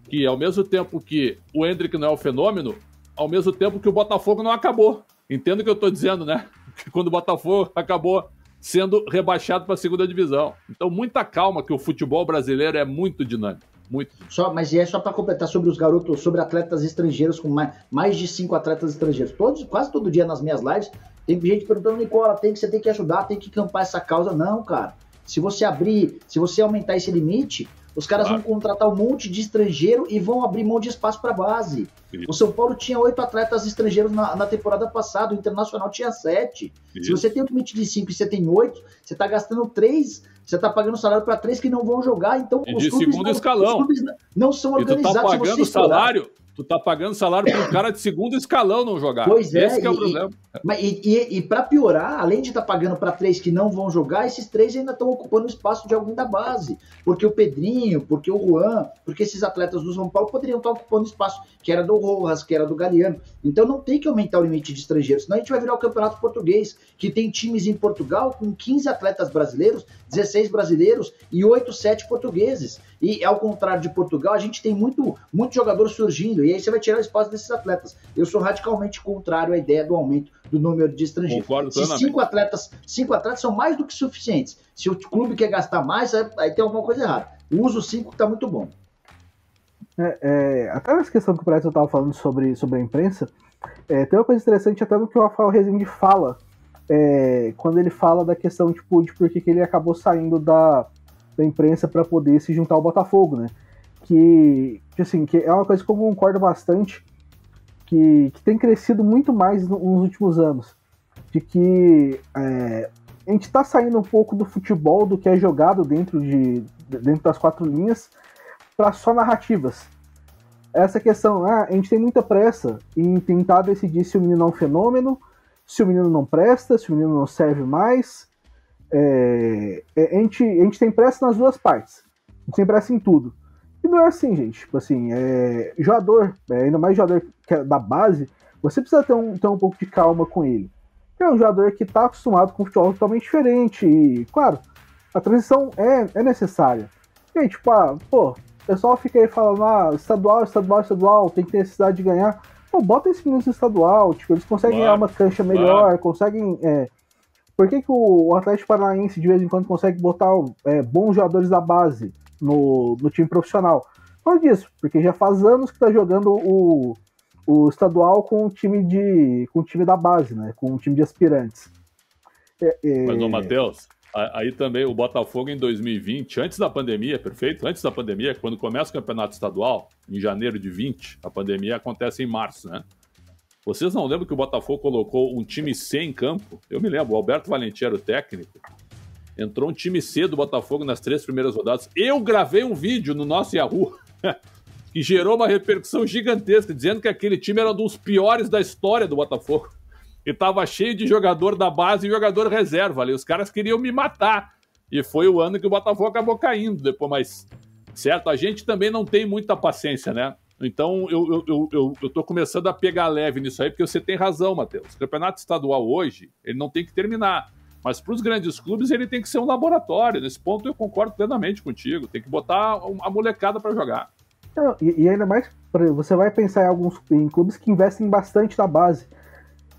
que, ao mesmo tempo que o Endrick não é um fenômeno, ao mesmo tempo que o Botafogo não acabou. Entendo o que eu estou dizendo, né? Que quando o Botafogo acabou sendo rebaixado para a segunda divisão. Então, muita calma, que o futebol brasileiro é muito dinâmico. Muito. Mas é só para completar sobre os garotos, sobre atletas estrangeiros, com mais de 5 atletas estrangeiros. Quase todo dia nas minhas lives, tem gente perguntando, Nicola, você tem que ajudar, tem que campar essa causa. Não, cara. Se você aumentar esse limite, os caras vão contratar um monte de estrangeiro e vão abrir mão de espaço para base. Isso. O São Paulo tinha 8 atletas estrangeiros na temporada passada, o Internacional tinha 7. Isso. Se você tem um limite de 5 e você tem 8, você está gastando 3, você está pagando salário para 3 que não vão jogar, então os clubes escalão. Os clubes não são organizados. E tu tá pagando salário, tu tá pagando salário para um cara de segundo escalão não jogar. Pois é. Esse que é o problema. E para piorar, além de estar pagando para 3 que não vão jogar, esses 3 ainda estão ocupando o espaço de alguém da base. Porque o Pedrinho, porque o Juan, porque esses atletas do São Paulo poderiam estar ocupando espaço, que era do Rojas, que era do Galeano. Então não tem que aumentar o limite de estrangeiros, senão a gente vai virar o campeonato português, que tem times em Portugal com 15 atletas brasileiros, 16 brasileiros e 7 portugueses. E ao contrário de Portugal, a gente tem muito jogador surgindo, e aí você vai tirar o espaço desses atletas. Eu sou radicalmente contrário à ideia do aumento do número de estrangeiros. Concordo, se 5 atletas são mais do que suficientes. Se o clube quer gastar mais, aí tem alguma coisa errada. O uso 5 está muito bom. Até nessa questão que o Preto estava falando sobre a imprensa, tem uma coisa interessante até no que o Rafael Rezende fala, quando ele fala da questão de por que ele acabou saindo da imprensa para poder se juntar ao Botafogo, né? Que é uma coisa que eu concordo bastante, que tem crescido muito mais nos últimos anos, de que a gente está saindo um pouco do futebol, do que é jogado dentro das 4 linhas, para só narrativas. Essa questão, a gente tem muita pressa em tentar decidir se o menino é um fenômeno, se o menino não presta, se o menino não serve mais. A gente tem pressa nas duas partes, a gente tem pressa em tudo. E não é assim, gente. Tipo assim, jogador, ainda mais jogador que é da base, você precisa ter um pouco de calma com ele. É um jogador que está acostumado com um futebol totalmente diferente. E, claro, a transição é necessária. E aí, tipo, o pessoal fica aí falando, estadual, tem que ter necessidade de ganhar. Pô, bota esse menino no estadual, tipo, eles conseguem ganhar uma cancha melhor, conseguem... Por que o Atlético Paranaense de vez em quando consegue botar bons jogadores da base no time profissional? Por causa disso, porque já faz anos que tá jogando o estadual com o time da base, né? Com o time de aspirantes. Mas, Matheus, aí também o Botafogo em 2020, antes da pandemia, perfeito? Antes da pandemia, quando começa o campeonato estadual, em janeiro de 20, a pandemia acontece em março, né? Vocês não lembram que o Botafogo colocou um time C em campo? Eu me lembro, o Alberto Valentim era o técnico. Entrou um time C do Botafogo nas 3 primeiras rodadas. Eu gravei um vídeo no nosso Yahoo que gerou uma repercussão gigantesca, dizendo que aquele time era um dos piores da história do Botafogo. E tava cheio de jogador da base e jogador reserva ali. Os caras queriam me matar. E foi o ano que o Botafogo acabou caindo depois, mas... Certo? A gente também não tem muita paciência, né? Então, eu tô começando a pegar leve nisso aí, porque você tem razão, Matheus. O campeonato estadual hoje, ele não tem que terminar. Mas para os grandes clubes, ele tem que ser um laboratório. Nesse ponto, eu concordo plenamente contigo. Tem que botar a molecada para jogar. E ainda mais, você vai pensar em clubes que investem bastante na base.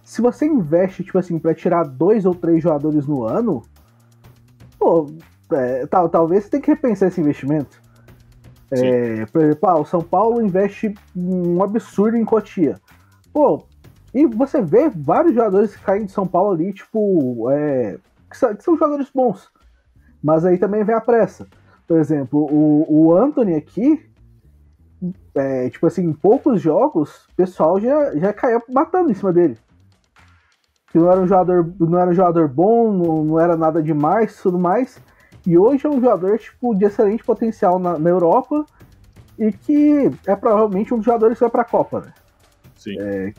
Se você investe, tipo assim, para tirar 2 ou 3 jogadores no ano, talvez você tenha que repensar esse investimento. Por exemplo, o São Paulo investe um absurdo em Cotia. E você vê vários jogadores que caem de São Paulo ali, tipo, que são jogadores bons. Mas aí também vem a pressa. Por exemplo, o Antony aqui, tipo assim, em poucos jogos, o pessoal já caiu matando em cima dele. Que não era um jogador bom, não era nada demais, tudo mais. E hoje é um jogador tipo, de excelente potencial na Europa e que é provavelmente um dos jogadores que vai para a Copa, né?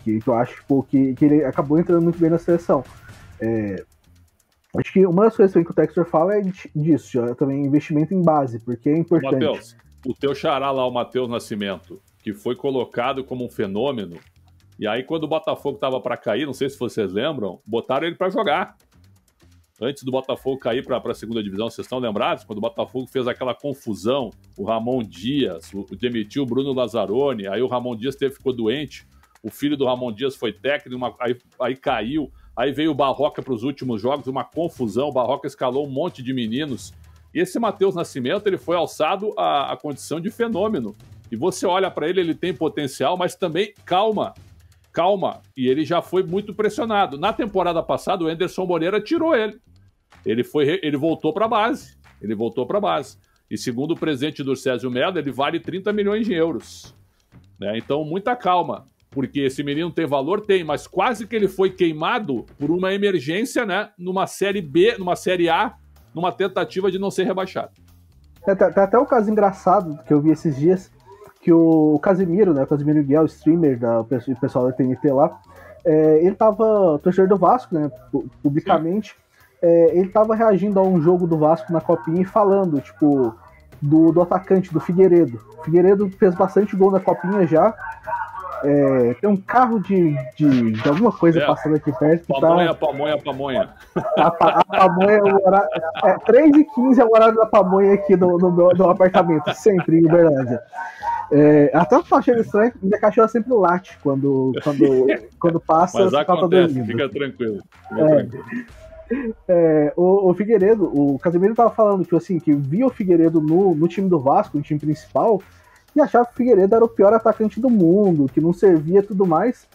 que eu acho tipo, que ele acabou entrando muito bem na seleção. Acho que uma das coisas que o Textor fala é disso, já, também investimento em base, porque é importante. Matheus, o teu xará lá, o Matheus Nascimento, que foi colocado como um fenômeno, e aí quando o Botafogo estava para cair, não sei se vocês lembram, botaram ele para jogar. Antes do Botafogo cair para a segunda divisão, vocês estão lembrados? Quando o Botafogo fez aquela confusão, o Ramon Dias, demitiu o Bruno Lazzaroni, aí o Ramon Dias ficou doente, o filho do Ramon Dias foi técnico, aí caiu, aí veio o Barroca para os últimos jogos, uma confusão, o Barroca escalou um monte de meninos, e esse Matheus Nascimento, ele foi alçado à condição de fenômeno, e você olha para ele, ele tem potencial, mas também calma, e ele já foi muito pressionado. Na temporada passada, o Anderson Moreira tirou ele. Ele voltou para a base. E segundo o presidente do Césio Mello, ele vale 30 milhões de euros. Né? Então, muita calma, porque esse menino tem valor? Tem, mas quase que ele foi queimado por uma emergência, né? Numa Série B, numa Série A, numa tentativa de não ser rebaixado. Tem até um caso engraçado que eu vi esses dias, que o Casimiro, né? O Casimiro Guiel, streamer do pessoal da TNT lá, ele tava torcedor do Vasco, né? Publicamente. Ele tava reagindo a um jogo do Vasco na Copinha e falando, tipo, do atacante, do Figueiredo. O Figueiredo fez bastante gol na Copinha já. Tem um carro de alguma coisa passando aqui perto. Pamonha. A pamonha é o horário. 3h15 é o horário da pamonha aqui no apartamento, sempre em Uberlândia. Até eu tô achando estranho, minha cachorra sempre late quando passa. Mas acontece, fica tranquilo. O Figueiredo, o Casemiro tava falando tipo assim, que via o Figueiredo no time do Vasco, no time principal, e achava que o Figueiredo era o pior atacante do mundo, que não servia e tudo mais.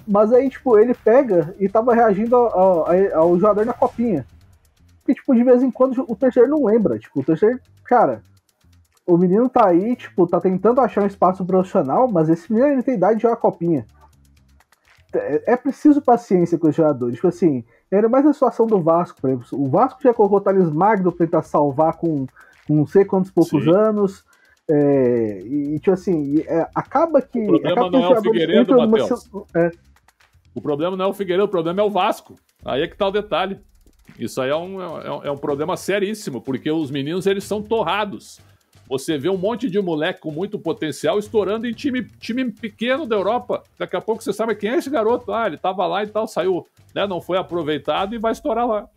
Mas aí, tipo, ele pega e tava reagindo ao jogador na Copinha. E, tipo, de vez em quando o terceiro não lembra. Tipo, o terceiro, cara, o menino tá aí, tipo, tá tentando achar um espaço profissional, mas esse menino ele tem idade de jogar Copinha. É preciso paciência com os jogadores. Tipo assim, era mais a situação do Vasco, por exemplo. O Vasco já colocou o Thales Magno pra tentar salvar com não sei quantos poucos anos. E tipo assim, acaba que. O problema não é o Figueiredo, Matheus. O problema não é o Figueiredo, o problema é o Vasco. Aí é que tá o detalhe. Isso aí é um problema seríssimo, porque os meninos eles são torrados. Você vê um monte de moleque com muito potencial estourando em time pequeno da Europa. Daqui a pouco você sabe quem é esse garoto. Ele tava lá e tal, saiu, né, não foi aproveitado e vai estourar lá.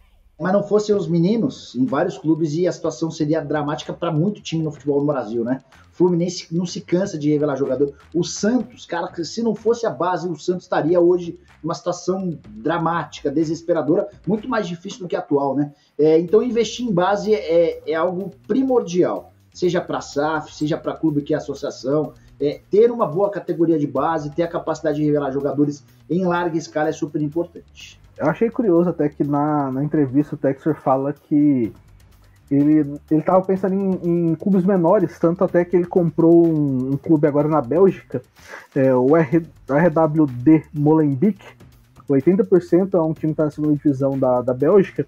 Mas não fossem os meninos, em vários clubes, e a situação seria dramática para muito time no futebol no Brasil, né? O Fluminense não se cansa de revelar jogador. O Santos, cara, se não fosse a base, o Santos estaria hoje numa situação dramática, desesperadora, muito mais difícil do que a atual, né? Então investir em base é algo primordial. Seja para a SAF, seja para clube que é associação, ter uma boa categoria de base, ter a capacidade de revelar jogadores em larga escala é super importante. Eu achei curioso até que na entrevista o Textor fala que ele estava pensando em clubes menores, tanto até que ele comprou um clube agora na Bélgica, o RWD Molenbeek, 80% é um time que está na segunda divisão da Bélgica.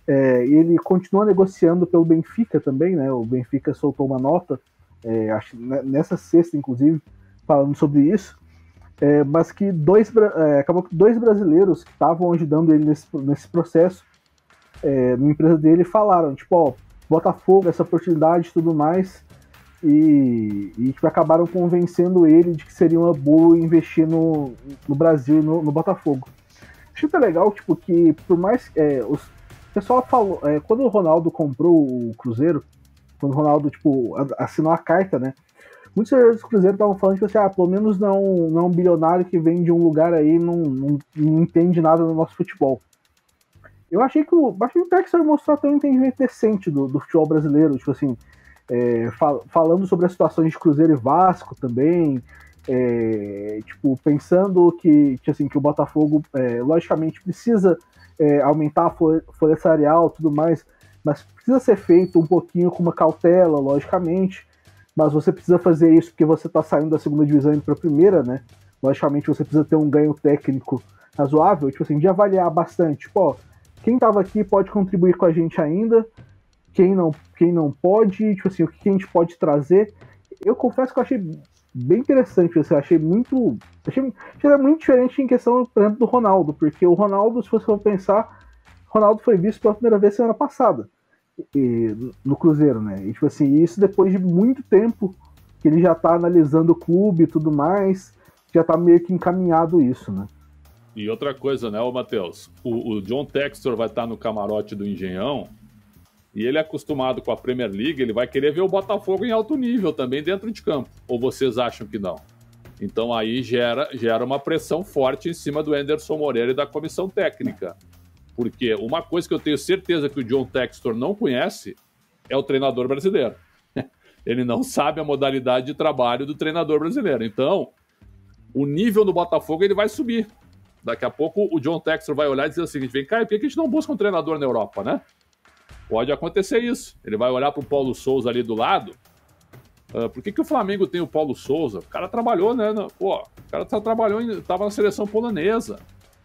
Ele continua negociando pelo Benfica também, né? O Benfica soltou uma nota, acho, nessa sexta, inclusive, falando sobre isso, mas que acabou que 2 brasileiros que estavam ajudando ele nesse processo, na empresa dele, falaram, tipo, Botafogo, essa oportunidade e tudo mais, e tipo, acabaram convencendo ele de que seria uma boa investir no Brasil e no Botafogo. Acho que é legal, tipo, que por mais o pessoal falou, quando o Ronaldo comprou o Cruzeiro, quando o Ronaldo, tipo, assinou a carta, né? Muitos jogadores do Cruzeiro estavam falando, tipo assim, pelo menos não é um bilionário que vem de um lugar aí e não entende nada do nosso futebol. Eu achei que o Textor mostrou até um entendimento decente do futebol brasileiro, tipo assim, falando sobre as situações de Cruzeiro e Vasco também, tipo, pensando que o Botafogo, logicamente, precisa aumentar a folha salarial e tudo mais, mas precisa ser feito um pouquinho com uma cautela, logicamente, mas você precisa fazer isso porque você está saindo da segunda divisão e indo para a primeira, né? Logicamente você precisa ter um ganho técnico razoável, tipo assim, de avaliar bastante, tipo, quem estava aqui pode contribuir com a gente ainda, quem não pode, tipo assim, o que a gente pode trazer. Eu confesso que eu achei bem interessante, assim, eu achei muito Achei muito diferente em questão, por exemplo, do Ronaldo, porque o Ronaldo, se você for pensar, o Ronaldo foi visto pela primeira vez semana passada no Cruzeiro, né? E tipo assim, isso depois de muito tempo que ele já tá analisando o clube e tudo mais, já tá meio que encaminhado isso, né? E outra coisa, né, Matheus? O John Textor vai estar no camarote do Engenhão e ele é acostumado com a Premier League, ele vai querer ver o Botafogo em alto nível também dentro de campo. Ou vocês acham que não? Então aí gera uma pressão forte em cima do Anderson Moreira e da comissão técnica. Porque uma coisa que eu tenho certeza que o John Textor não conhece é o treinador brasileiro. Ele não sabe a modalidade de trabalho do treinador brasileiro. Então, o nível no Botafogo ele vai subir. Daqui a pouco o John Textor vai olhar e dizer o seguinte: vem cá, por que a gente não busca um treinador na Europa, né? Pode acontecer isso. Ele vai olhar para o Paulo Souza ali do lado. Por que o Flamengo tem o Paulo Souza? O cara trabalhou, né? Pô, o cara estava na seleção polonesa,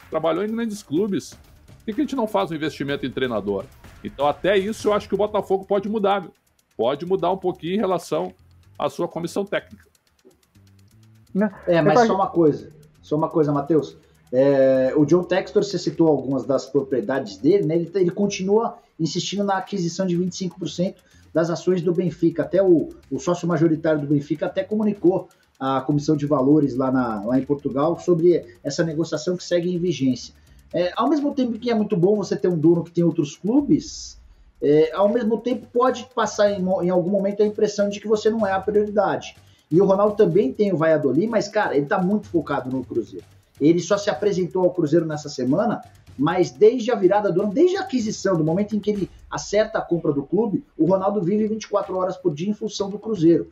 trabalhou em grandes clubes. Por que a gente não faz um investimento em treinador? Então, até isso eu acho que o Botafogo pode mudar, viu? Pode mudar um pouquinho em relação à sua comissão técnica. Mas só uma coisa, Matheus. O John Textor, você citou algumas das propriedades dele, né? Ele continua insistindo na aquisição de 25% das ações do Benfica. Até o sócio majoritário do Benfica até comunicou à Comissão de Valores lá em Portugal sobre essa negociação que segue em vigência. Ao mesmo tempo que é muito bom você ter um dono que tem outros clubes, ao mesmo tempo pode passar em algum momento a impressão de que você não é a prioridade. E o Ronaldo também tem o Valladolid, mas, cara, ele tá muito focado no Cruzeiro. Ele só se apresentou ao Cruzeiro nessa semana, mas desde a virada do ano, desde a aquisição, do momento em que ele acerta a compra do clube, o Ronaldo vive 24 horas por dia em função do Cruzeiro.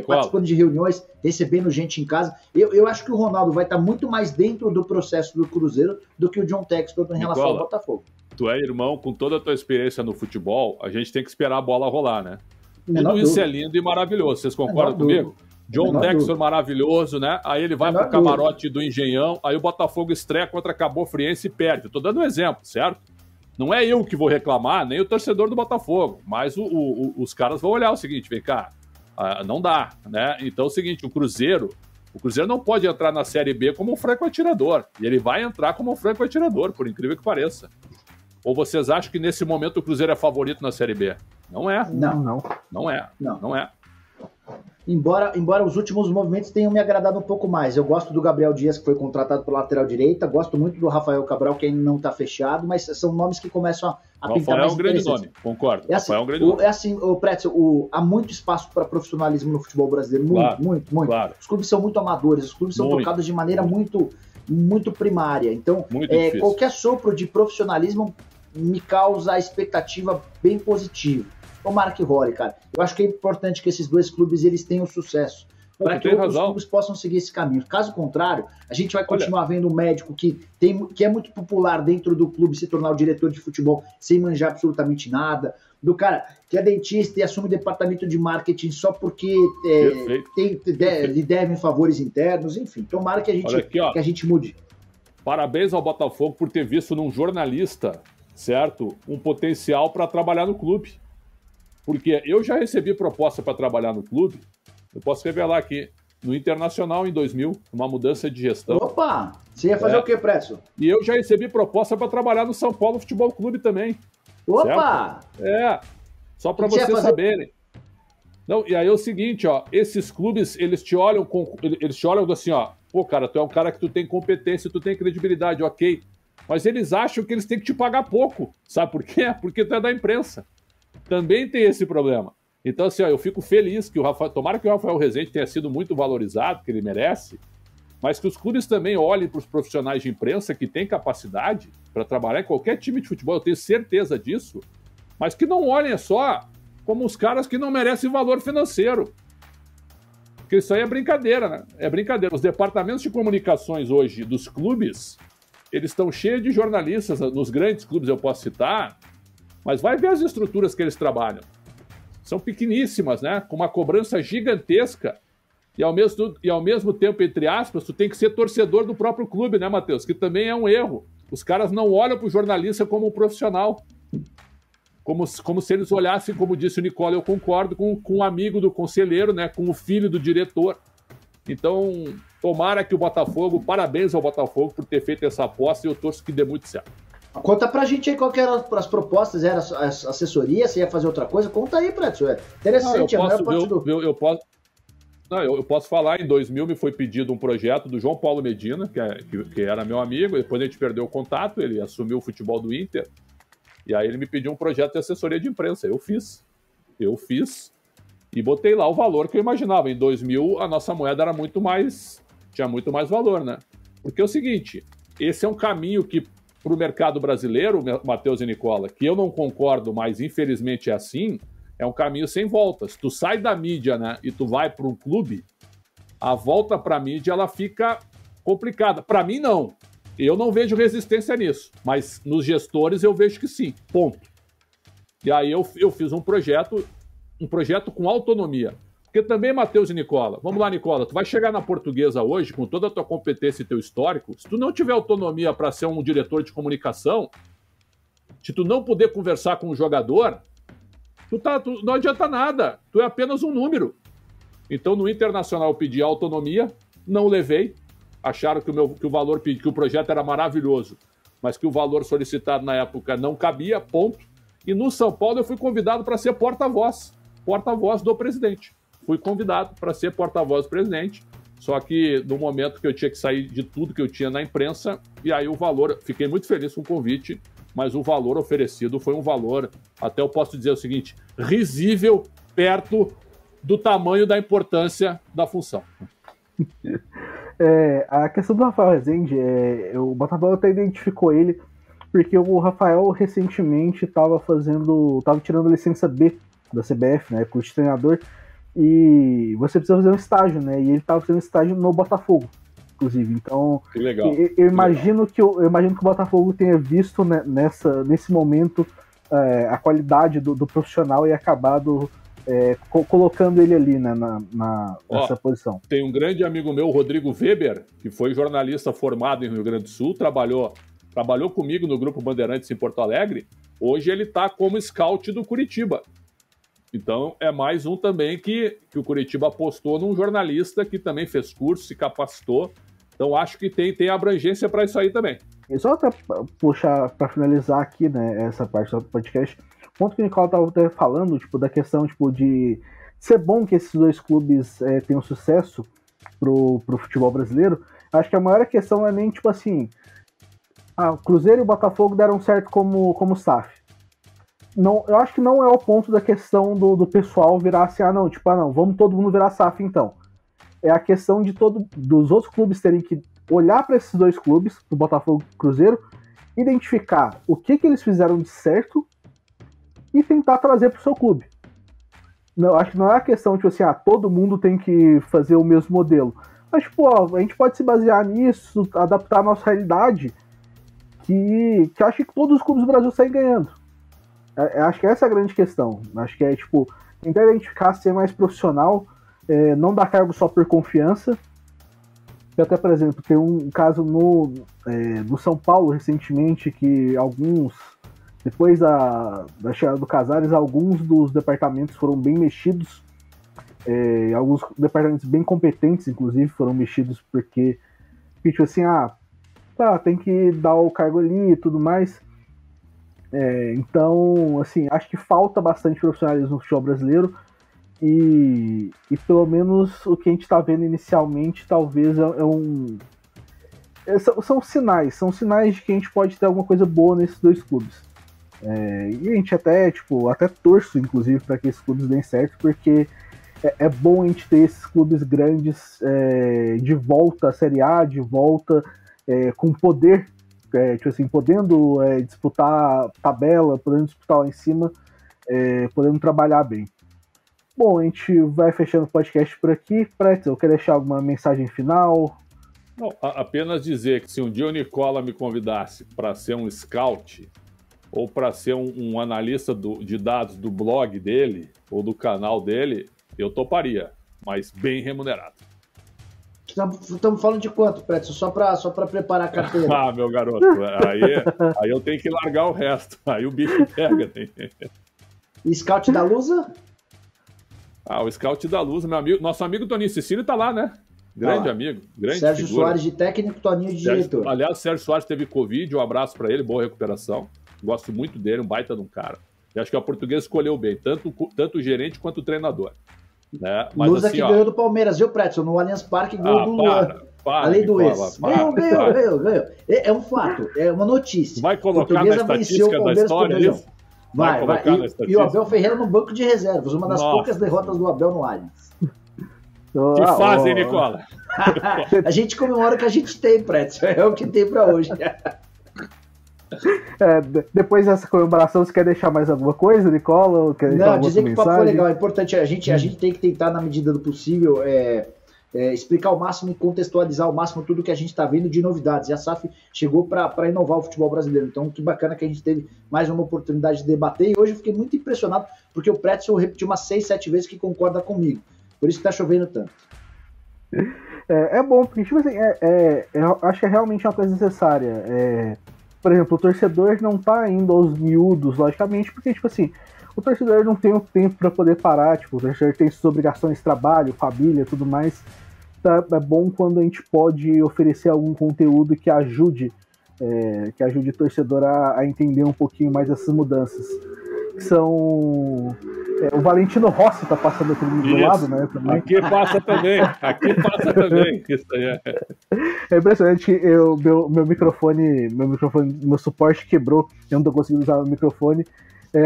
Participando de reuniões, recebendo gente em casa. Eu acho que o Ronaldo vai estar muito mais dentro do processo do Cruzeiro do que o John Textor em relação ao Botafogo. Tu é irmão, com toda a tua experiência no futebol, a gente tem que esperar a bola rolar, né? Tudo isso é lindo e maravilhoso. Vocês concordam comigo? John Textor maravilhoso, né? Aí ele vai pro camarote do Engenhão, aí o Botafogo estreia contra Cabo Friense e perde. Eu tô dando um exemplo, certo? Não é eu que vou reclamar, nem o torcedor do Botafogo, mas os caras vão olhar o seguinte: vem cá, não dá, né? Então é o seguinte, o Cruzeiro não pode entrar na Série B como um franco atirador, e ele vai entrar como um franco atirador, por incrível que pareça. Ou vocês acham que nesse momento o Cruzeiro é favorito na Série B? Não é. Não é. Embora os últimos movimentos tenham me agradado um pouco mais. Eu gosto do Gabriel Dias, que foi contratado pela lateral direita, gosto muito do Rafael Cabral, que ainda não está fechado, mas são nomes que começam a pintar mais interessantes. Rafael é um grande nome, concordo. Rafael é um grande nome. Pretzel, há muito espaço para profissionalismo no futebol brasileiro, muito. Claro. Os clubes são muito amadores, os clubes são tocados de maneira muito primária. Então, qualquer sopro de profissionalismo me causa a expectativa bem positiva. O Mark Rory, cara. Eu acho que é importante que esses dois clubes eles tenham sucesso para que outros clubes possam seguir esse caminho. Caso contrário, a gente vai continuar vendo um médico que é muito popular dentro do clube se tornar o diretor de futebol sem manjar absolutamente nada, do cara que é dentista e assume o departamento de marketing só porque lhe devem favores internos, enfim. Tomara que a gente mude. Parabéns ao Botafogo por ter visto num jornalista, certo, um potencial para trabalhar no clube. Porque eu já recebi proposta para trabalhar no clube, eu posso revelar aqui, no Internacional em 2000, uma mudança de gestão. Opa! Você ia fazer o quê, Presso? E eu já recebi proposta para trabalhar no São Paulo Futebol Clube também. Opa! Certo? Só para vocês saberem. Não, e aí é o seguinte, ó, esses clubes, eles te olham assim, ó, pô, cara, tu é um cara que tu tem competência, tu tem credibilidade, ok. Mas eles acham que eles têm que te pagar pouco. Sabe por quê? Porque tu é da imprensa. Também tem esse problema. Então, assim, ó, eu fico feliz que tomara que o Rafael Rezende tenha sido muito valorizado, que ele merece, mas que os clubes também olhem para os profissionais de imprensa que têm capacidade para trabalhar em qualquer time de futebol, eu tenho certeza disso, mas que não olhem só como os caras que não merecem valor financeiro. Porque isso aí é brincadeira, né? É brincadeira. Os departamentos de comunicações hoje dos clubes, eles estão cheios de jornalistas, nos grandes clubes eu posso citar, mas vai ver as estruturas que eles trabalham. São pequeníssimas, né? Com uma cobrança gigantesca. E ao mesmo tempo, entre aspas, tu tem que ser torcedor do próprio clube, né, Matheus? Que também é um erro. Os caras não olham para o jornalista como um profissional. Como se eles olhassem, como disse o Nicola, eu concordo, com um amigo do conselheiro, né? Com o filho do diretor. Então, tomara que o Botafogo, parabéns ao Botafogo por ter feito essa aposta e eu torço que dê muito certo. Conta pra gente aí qual que eram as propostas, era a assessoria, você ia fazer outra coisa? Conta aí, Pretzel, é interessante. Eu posso falar, em 2000 me foi pedido um projeto do João Paulo Medina, que era meu amigo, depois a gente perdeu o contato, ele assumiu o futebol do Inter, e aí ele me pediu um projeto de assessoria de imprensa, eu fiz e botei lá o valor que eu imaginava. Em 2000 a nossa moeda era tinha muito mais valor, né? Porque é o seguinte, esse é um caminho que para o mercado brasileiro, Matheus e Nicola, que eu não concordo, mas infelizmente é assim, é um caminho sem volta. Se tu sai da mídia, né, e tu vai para um clube, a volta para a mídia ela fica complicada. Para mim, não. Eu não vejo resistência nisso, mas nos gestores eu vejo que sim, ponto. E aí eu fiz um projeto com autonomia. Porque também, Matheus e Nicola, vamos lá, Nicola, tu vai chegar na Portuguesa hoje, com toda a tua competência e teu histórico, se tu não tiver autonomia para ser um diretor de comunicação, se tu não puder conversar com o jogador, não adianta nada, tu é apenas um número. Então, no Internacional eu pedi autonomia, não levei, acharam que o valor que o projeto era maravilhoso, mas que o valor solicitado na época não cabia, ponto. E no São Paulo eu fui convidado para ser porta-voz do presidente. Fui convidado para ser porta-voz do presidente, só que no momento que eu tinha que sair de tudo que eu tinha na imprensa, e aí o valor, fiquei muito feliz com o convite, mas o valor oferecido foi um valor, até eu posso dizer o seguinte, risível perto do tamanho da importância da função. A questão do Rafael Rezende, o Botafogo até identificou ele, porque o Rafael recentemente estava tirando a licença B da CBF, né, curso de treinador, e você precisa fazer um estágio, né, e ele estava fazendo estágio no Botafogo, inclusive, então que legal. Eu imagino que o Botafogo tenha visto, né, nesse momento a qualidade do profissional e acabado colocando ele ali, né, nessa posição. Tem um grande amigo meu, Rodrigo Weber, que foi jornalista formado em Rio Grande do Sul, trabalhou comigo no Grupo Bandeirantes em Porto Alegre, hoje ele está como scout do Curitiba. Então, é mais um também que o Curitiba apostou num jornalista que também fez curso, se capacitou. Então, acho que tem abrangência para isso aí também. E só até puxar para finalizar aqui, né, essa parte do podcast, o ponto que o Nicola estava falando, tipo, da questão tipo, de ser bom que esses dois clubes tenham sucesso pro futebol brasileiro, acho que a maior questão é nem, tipo assim, o Cruzeiro e o Botafogo deram certo como SAF. Não, eu acho que não é o ponto da questão do pessoal virar assim, vamos todo mundo virar SAF então. É a questão dos outros clubes terem que olhar para esses dois clubes, o Botafogo e o Cruzeiro, identificar o que eles fizeram de certo e tentar trazer para o seu clube. Não, acho que não é a questão tipo assim, todo mundo tem que fazer o mesmo modelo. Mas, a gente pode se basear nisso, adaptar a nossa realidade, que eu acho que todos os clubes do Brasil saem ganhando. Acho que essa é a grande questão. Acho que tentar identificar, ser mais profissional, não dar cargo só por confiança. Até, por exemplo, tem um caso no São Paulo recentemente que depois da chegada do Casares, alguns dos departamentos foram bem mexidos. Alguns departamentos bem competentes, inclusive, foram mexidos porque tipo assim, tem que dar o cargo ali e tudo mais. Então, assim, acho que falta bastante profissionalismo no futebol brasileiro e pelo menos o que a gente está vendo inicialmente talvez são sinais de que a gente pode ter alguma coisa boa nesses dois clubes. E a gente até torço, inclusive, para que esses clubes deem certo, porque é bom a gente ter esses clubes grandes de volta à Série A, de volta com poder, podendo disputar tabela, podendo disputar lá em cima, podendo trabalhar bem. Bom, a gente vai fechando o podcast por aqui. Pretzel, quer deixar alguma mensagem final? Não, apenas dizer que se um dia o Nicola me convidasse para ser um scout ou para ser um analista de dados do blog dele ou do canal dele, eu toparia, mas bem remunerado. Estamos falando de quanto, Pretzel? Só para preparar a carteira. Meu garoto, aí eu tenho que largar o resto. Aí o bicho pega. E scout da Lusa? O scout da Lusa, nosso amigo Toninho Cecílio tá lá, né? Grande amigo, grande Sérgio figura. Soares de técnico, Toninho de diretor. Aliás, o Sérgio Soares teve Covid, um abraço para ele, boa recuperação. Gosto muito dele, um baita de um cara. E acho que a Portuguesa escolheu bem, tanto o gerente quanto o treinador. Né? Mas, Lusa assim, que ganhou do Palmeiras, viu, Pretzel? No Allianz Parque, gol do Luan. A lei do ex. Ganhou. É um fato, é uma notícia. Vai colocar na estatística da história isso? Vai. E o Abel Ferreira no banco de reservas, uma das poucas derrotas do Abel no Allianz. Que fase, hein, Nicola? A gente comemora o que a gente tem, Pretzel. É o que tem pra hoje. Depois dessa comemoração, você quer deixar mais alguma coisa, Nicola? Ou quer não, dizer que o papo foi legal. É importante. A gente tem que tentar, na medida do possível, explicar ao máximo e contextualizar ao máximo tudo que a gente está vendo de novidades. E a SAF chegou para inovar o futebol brasileiro. Então, que bacana que a gente teve mais uma oportunidade de debater. E hoje eu fiquei muito impressionado, porque o Pretzel repetiu umas 6, 7 vezes que concorda comigo. Por isso que está chovendo tanto. É bom, porque tipo assim, eu acho que é realmente uma coisa necessária. Por exemplo, o torcedor não tá indo aos miúdos, logicamente, porque, tipo assim, o torcedor não tem o tempo para poder parar, tipo, o torcedor tem suas obrigações, trabalho, família, tudo mais. Então, é bom quando a gente pode oferecer algum conteúdo que ajude o torcedor a entender um pouquinho mais essas mudanças. São... o Valentino Rossi tá passando aqui do lado, né? Também. Aqui passa também. Isso aí é impressionante. Meu microfone, meu suporte quebrou. Eu não tô conseguindo usar o microfone.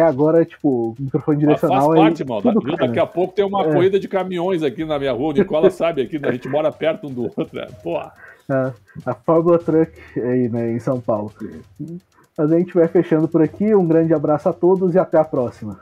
Agora, tipo, o microfone direcional. Faz parte, mano. Daqui a pouco tem uma corrida de caminhões aqui na minha rua. O Nicola sabe aqui, a gente mora perto um do outro. Porra. A Fórmula Truck aí, né, em São Paulo. Mas a gente vai fechando por aqui. Um grande abraço a todos e até a próxima.